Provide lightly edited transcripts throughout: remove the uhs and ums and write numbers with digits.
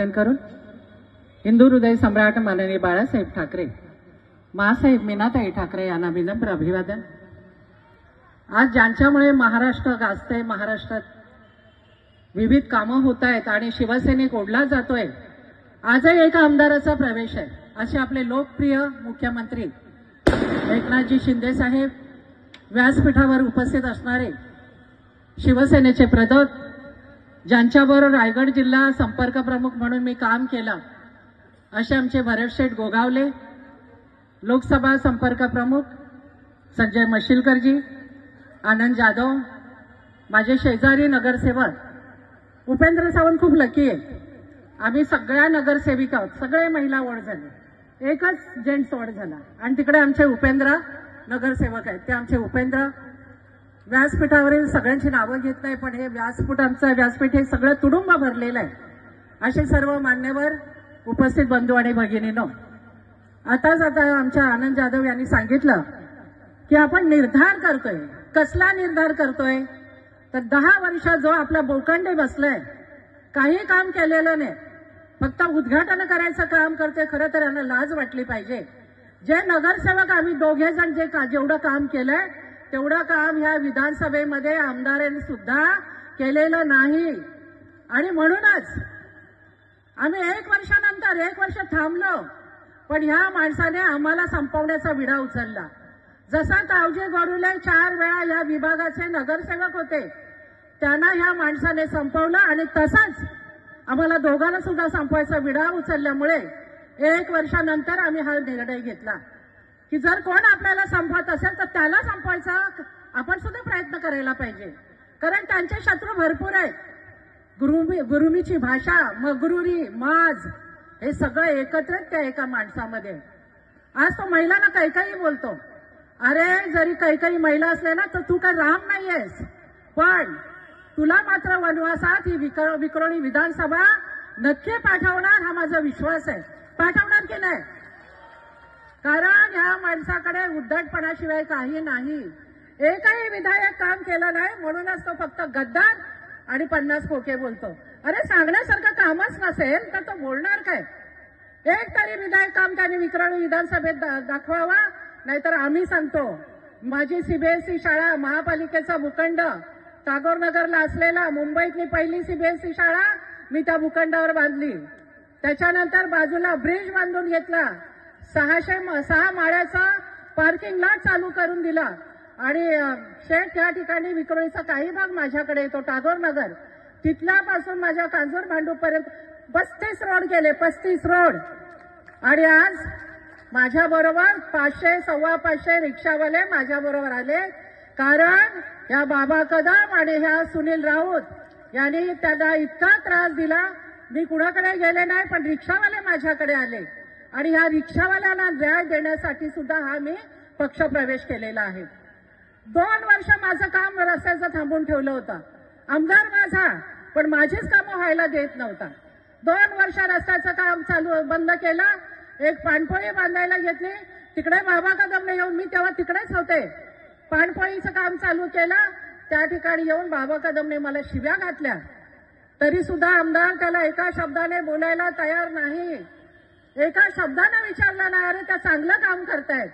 करून हिंदू हृदय सम्राट माननीय बाळासाहेब ठाकरे, मासाहेब मीनाताई ठाकरे यांना विनम्र अभिवादन। आज ज्यांच्यामुळे महाराष्ट्र गाजतंय, महाराष्ट्रात विविध कामं होत आहेत आणि शिवसेनेक ओढला जातोय, आजही एका आमदाराचा प्रवेश आहे। असे आपले लोकप्रिय मुख्यमंत्री एकनाथजी शिंदे साहेब, व्यासपीठावर उपस्थित असणारे शिवसेनेचे प्रदोत, ज्यांच्याबरोबर रायगड जिल्हा संपर्क प्रमुख म्हणून मी काम केलं, असे आमचे भरतशेठ गोगावले, लोकसभा संपर्क प्रमुख संजय मशिलकरजी, आनंद जाधव, माझे शेजारी नगरसेवक उपेंद्र सावंत खूप लकी आहे। आम्ही सगळ्या नगरसेविका आहोत, सगळे महिला वोट झाले, एकच जेंट्स वोट झाला आणि तिकडे आमचे उपेंद्र नगरसेवक आहेत। ते आमचे उपेंद्र व्यासपीठावरील सगळ्यांची नावं घेत नाही, पण हे आमचं व्यासपीठ हे सगळं तुडुंब भरलेलं आहे। असे सर्व मान्यवर उपस्थित बंधू आणि भगिनींनो, आता आमच्या आनंद जाधव यांनी सांगितलं की आपण निर्धार करतोय। कसला निर्धार करतोय तर 10 वर्षात जो आपला बोकंडे बसलाय, काही काम केलेलं नाही, फक्त उद्घाटन करायचं काम करतोय। खरं तर यांना लाज वाटली पाहिजे। जे नगरसेवक आम्ही दोघे जण जेवढं काम केलंय तेवढं काम ह्या विधानसभेमध्ये आमदारांनी सुद्धा केलेलं नाही आणि म्हणूनच आम्ही 1 वर्षानंतर 1 वर्ष थांबलो, पण ह्या माणसाने आम्हाला संपवण्याचा विडा उचलला। जसा तावजे गोडुले 4 वेळा या विभागाचे नगरसेवक होते, त्यांना ह्या माणसाने संपवलं आणि तसाच आम्हाला दोघांना सुद्धा संपवायचा विडा उचलल्यामुळे 1 वर्षानंतर आम्ही हा निर्णय घेतला की जर कोण आपल्याला संपवत असेल तर त्याला संपवायचा आपण सुद्धा प्रयत्न करायला पाहिजे, कारण त्यांचे शत्रू भरपूर आहेत। गुरुमीची भाषा, मगरुरी, माज हे सगळं एकत्रित त्या एका माणसामध्ये। आज तो महिलांना काही काही बोलतो, अरे जरी काही महिला असले ना तर तू काय राम नाहीयेस, पण तुला मात्र वनवासात ही विक्रोळी विधानसभा नक्की पाठवणार हा माझा विश्वास आहे। पाठवणार की नाही? कारण ह्या माणसाकडे उद्धटपणाशिवाय काही नाही। एकही विधायक काम केलं नाही, म्हणूनच तो फक्त गद्दार आणि 50 खोके बोलतो। अरे सांगण्यासारखं कामच नसेल तर तो बोलणार काय? एक तरी विधायक काम त्यांनी विक्रोळी विधानसभेत दाखवावा, नाहीतर आम्ही सांगतो माझी सीबीएसई शाळा, महापालिकेचा भूखंड टागोरनगरला असलेला मुंबईतली पहिली सीबीएसई शाळा मी त्या भूखंडावर बांधली। त्याच्यानंतर बाजूला ब्रिज बांधून घेतला, 6 माळ्याचा पार्किंग लॉट चालू करून दिला आणि शेठ त्या ठिकाणी विक्रोळीचा काही भाग माझ्याकडे येतो, टागोरनगर, तिथल्यापासून माझ्या कांजूर भांडूपर्यंत 35 रोड केले, 35 रोड। आणि आज माझ्याबरोबर 500 सव्वा 500 रिक्षावाले माझ्याबरोबर आले, कारण या बाबा कदम आणि ह्या सुनील राऊत यांनी त्यांना इतका त्रास दिला। मी कुणाकडे गेले नाही, पण रिक्षावाले माझ्याकडे आले आणि ह्या रिक्षावाल्यांना न्याय देण्यासाठी सुद्धा हा मी पक्षप्रवेश केलेला आहे। 2 वर्ष माझं काम रस्त्याचं थांबून ठेवलं होतं, आमदार माझा, पण माझीच कामं व्हायला देत नव्हता। 2 वर्ष रस्त्याचं काम बंद केलं, एक पाणपोळी बांधायला घेतली, तिकडे बाबा कदमने येऊन, मी तेव्हा तिकडेच होते, पाणपोळीचं काम चालू केलं, त्या ठिकाणी येऊन बाबा कदमने मला शिव्या घातल्या, तरी सुद्धा आमदार त्याला एका शब्दाने बोलायला तयार नाही, एका शब्दाने विचारलं नाही। अरे त्या चांगलं काम करतायत,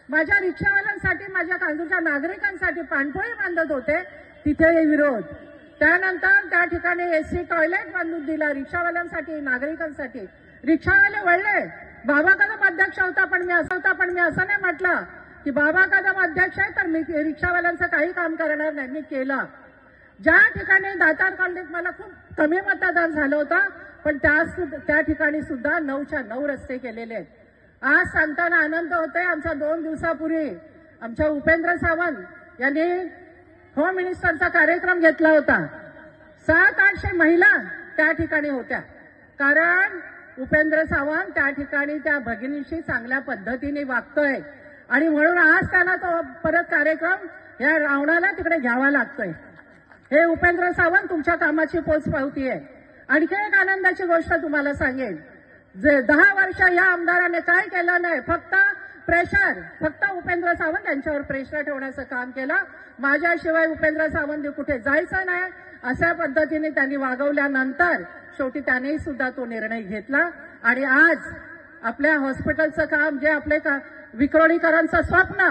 माझ्या रिक्षावाल्यांसाठी, माझ्या कांजूरच्या नागरिकांसाठी पाणपोळी बांधत होते, तिथे विरोध। त्यानंतर त्या ठिकाणी एसी टॉयलेट बांधून दिला रिक्षावाल्यांसाठी, नागरिकांसाठी। रिक्षावाले वळले, बाबा कदम अध्यक्ष होता, पण मी असं नाही म्हटलं की बाबा कदम अध्यक्ष आहे तर मी रिक्षावाल्यांचं काही काम करणार नाही, मी केलं। ज्या ठिकाणी दातार कॉलनीत मला खूप कमी मतदान झालं होतं, पण त्या ठिकाणी सुद्धा 9च्या 9 रस्ते केलेले आहेत। आज सांगताना आनंद होतोय, आमच्या 2 दिवसापूर्वी आमच्या उपेंद्र सावंत यांनी होम मिनिस्टरचा कार्यक्रम घेतला होता, 700-800 महिला त्या ठिकाणी होत्या, कारण उपेंद्र सावंत त्या ठिकाणी त्या भगिनीशी चांगल्या पद्धतीने वागतोय आणि म्हणून आज त्यांना तो परत कार्यक्रम या रावणाला तिकडे घ्यावा लागतोय। हे उपेंद्र सावंत तुमच्या कामाची पोचपावती आहे। आणखी एक आनंदाची गोष्ट तुम्हाला सांगेन, जे 10 वर्ष या आमदाराने काय केलं नाही, फक्त प्रेशर फक्त उपेंद्र सावंत यांच्यावर प्रेशर ठेवण्याचं काम केलं. माझ्याशिवाय उपेंद्र सावंत कुठे जायचं नाही अशा पद्धतीने त्यांनी वागवल्यानंतर शेवटी त्यांनी सुद्धा तो निर्णय घेतला. आणि आज आपल्या हॉस्पिटलचं काम जे आपले विक्रोळीकरांचं स्वप्न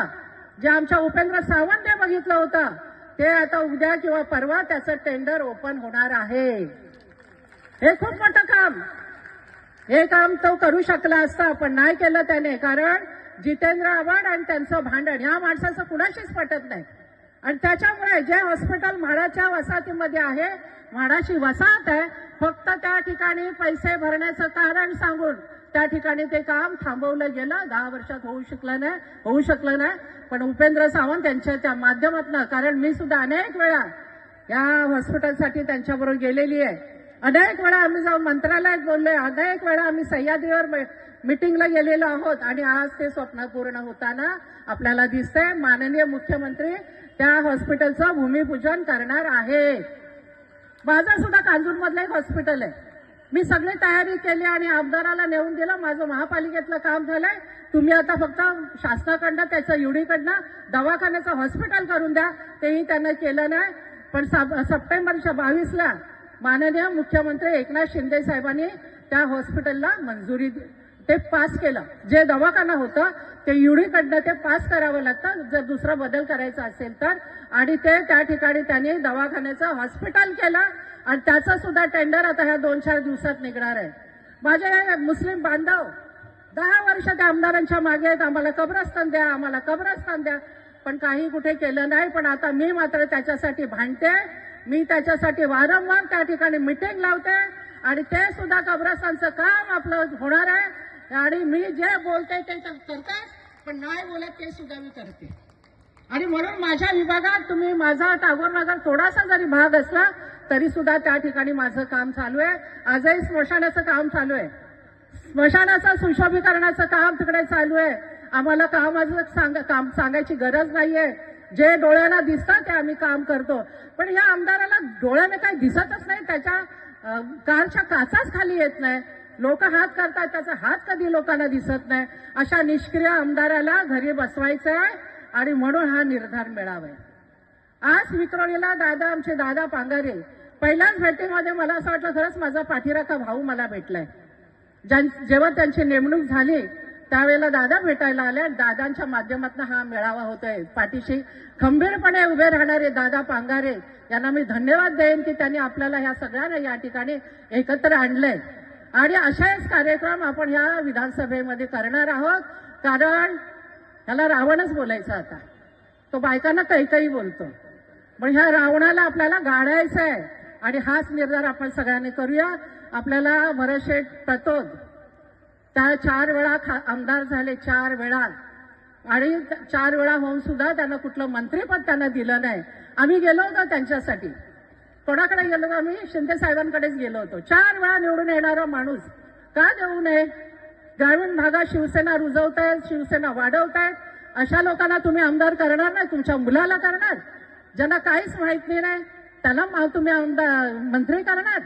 जे आमच्या उपेंद्र सावंतने बघितलं होतं ते आता उद्या किंवा परवा त्याचं टेंडर ओपन होणार आहे. हे खूप मोठं काम. हे काम तो करू शकला असता पण नाही केलं त्याने. कारण जितेंद्र आव्हाड आणि त्यांचं भांडण या माणसाचं कुणाशीच पटत नाही. आणि त्याच्यामुळे जे हॉस्पिटल म्हाडाच्या वसाहतीमध्ये आहे, म्हाडाची वसाहत आहे, फक्त त्या ठिकाणी पैसे भरण्याचं कारण सांगून त्या ठिकाणी ते काम थांबवलं गेलं. 10 वर्षात होऊ शकलं नाही. पण उपेंद्र सावंत यांच्या त्या माध्यमातून, कारण मी सुद्धा अनेक वेळा या हॉस्पिटलसाठी त्यांच्याबरोबर गेलेली आहे. अनेक वेळा आम्ही जाऊन मंत्रालयात बोललोय, अनेक वेळा आम्ही सह्याद्रीवर मीटिंगला गेलेलो आहोत. आणि आज ते स्वप्न पूर्ण होताना आपल्याला दिसतंय. माननीय मुख्यमंत्री त्या हॉस्पिटलचं भूमिपूजन करणार आहे. माझं सुद्धा कांजूरमधलं एक हॉस्पिटल आहे. मी सगळी तयारी केली आणि आमदाराला नेऊन दिलं. माझं महापालिकेतलं काम झालंय. तुम्ही आता फक्त शासनाकडनं त्याचं युडीकडनं दवाखान्याचं हॉस्पिटल करून द्या. तेही त्यांना केलं नाही. पण सप्टेंबरच्या 22ला माननीय मुख्यमंत्री एकनाथ शिंदे साहेबांनी त्या हॉस्पिटलला मंजुरी ते पास केलं. जे दवाखाना होतं ते युडीकडनं ते पास करावं लागतं जर दुसरा बदल करायचा असेल तर. आणि ते त्या ठिकाणी त्यांनी दवाखान्याचं हॉस्पिटल केलं. आणि त्याचं सुद्धा टेंडर आता ह्या 2-4 दिवसात निघणार आहे. माझे मुस्लिम बांधव 10 वर्ष त्या आमदारांच्या मागे आहेत, आम्हाला कब्रस्तान द्या, आम्हाला कब्रस्तान द्या. पण काही कुठे केलं नाही. पण आता मी मात्र त्याच्यासाठी भांडते. मी त्याच्यासाठी वारंवार त्या ठिकाणी मीटिंग लावते. आणि ते सुद्धा कब्रस्तानचं काम आपलं होणार आहे. आणि मी जे बोलते ते करते, पण नाही बोलत ते सुद्धा मी करते. आणि म्हणून माझ्या विभागात तुम्ही माझा टागोर नगर थोडासा जरी भाग असला तरी सुद्धा त्या ठिकाणी माझं काम चालू आहे. आजही स्मशानाचं काम चालू आहे. स्मशानाचं सुशोभीकरणाचं काम तिकडे चालू आहे. आम्हाला काम सांगायची गरज नाहीये. जे डोळ्याला दिसतं ते आम्ही काम करतो. पण या आमदाराला डोळ्याने काही दिसतच नाही. त्याच्या कारच्या काचाच खाली येत नाही. लोक हात करतात, त्याचा हात कधी लोकांना दिसत नाही. अशा निष्क्रिय आमदाराला घरी बसवायचंय आणि म्हणून हा निर्धार मिळावा. आज विक्रोळीला आमचे दादा पांगारे पहिल्याच भेटीमध्ये मला असं वाटलं खरंच माझा पाठीराखा भाऊ मला भेटलाय. जेव्हा त्यांची नेमणूक झाली त्यावेळेला दादा भेटायला आले. दादांच्या माध्यमातून हा मेळावा होतोय. पाठीशी खंबीरपणे उभे राहणारे दादा पांगारे यांना मी धन्यवाद देईन की त्यांनी आपल्याला ह्या सगळ्यांना या ठिकाणी एकत्र आणलंय. आणि अशाच कार्यक्रम आपण ह्या विधानसभेमध्ये करणार आहोत. कारण ह्याला रावणच बोलायचं आता. तो बायकांना काही बोलतो. पण ह्या रावणाला आपल्याला गाडायचं आहे. आणि हाच निर्धार आपण सगळ्यांनी करूया. आपल्याला भरतशेठ प्रतोद त्या 4 वेळा आमदार झाले, 4 वेळा. आणि 4 वेळा होऊन सुद्धा त्यांना कुठलं मंत्रीपद त्यांना दिलं नाही. आम्ही गेलो होतो त्यांच्यासाठी. कोणाकडे गेलो होतो आम्ही? शिंदे साहेबांकडेच गेलो होतो. 4 वेळा निवडून येणारा माणूस का देऊ नये? ग्रामीण भागात शिवसेना रुजवतायत, शिवसेना वाढवतायत. अशा लोकांना तुम्ही आमदार करणार नाही? तुमच्या मुलाला करणार? ज्यांना काहीच माहित नाही त्याला तुम्ही आमदार मंत्री करणार?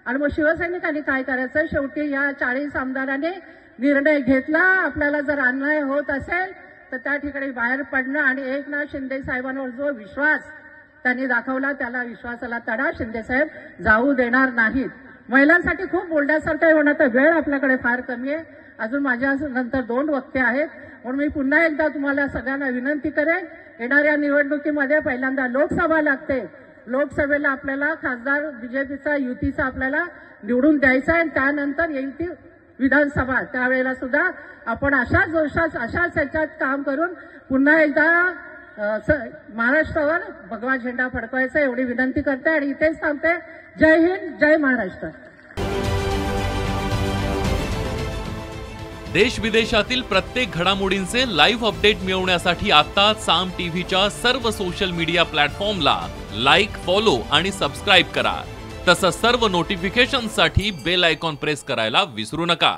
आणि मग शिवसैनिकांनी काय करायचं? शेवटी या 40 आमदारांनी निर्णय घेतला. आपल्याला जर अन्याय होत असेल तर त्या ठिकाणी बाहेर पडणं. आणि एकनाथ शिंदे साहेबांवर जो विश्वास त्यांनी दाखवला त्याला विश्वासाला तडा शिंदेसाहेब जाऊ देणार नाहीत. महिलांसाठी खूप बोलण्यासारखं होणार. तर वेळ आपल्याकडे फार कमी आहे. अजून माझ्या नंतर 2 वक्ते आहेत. म्हणून मी पुन्हा एकदा तुम्हाला सगळ्यांना विनंती करेन, येणाऱ्या निवडणुकीमध्ये पहिल्यांदा लोकसभा लागते. लोकसभेला आपल्याला खासदार बीजेपीचा युतीचा आपल्याला निवडून द्यायचा आहे. त्यानंतर येईल ती विधानसभा. त्यावेळेला सुद्धा आपण अशाच जोशात अशाच ह्याच्यात काम करून पुन्हा एकदा महाराष्ट्रावर भगवा झेंडा फडकवायचा एवढी विनंती करते. आणि इथेच थांबते. जय हिंद, जय महाराष्ट्र. देश विदेशातील प्रत्येक घडामोडींचे लाईव्ह अपडेट मिळवण्यासाठी आता साम टीव्हीच्या सर्व सोशल मीडिया प्लॅटफॉर्मला लाईक, फॉलो आणि सबस्क्राईब करा. तसंच सर्व नोटिफिकेशनसाठी बेल आयकॉन प्रेस करायला विसरू नका.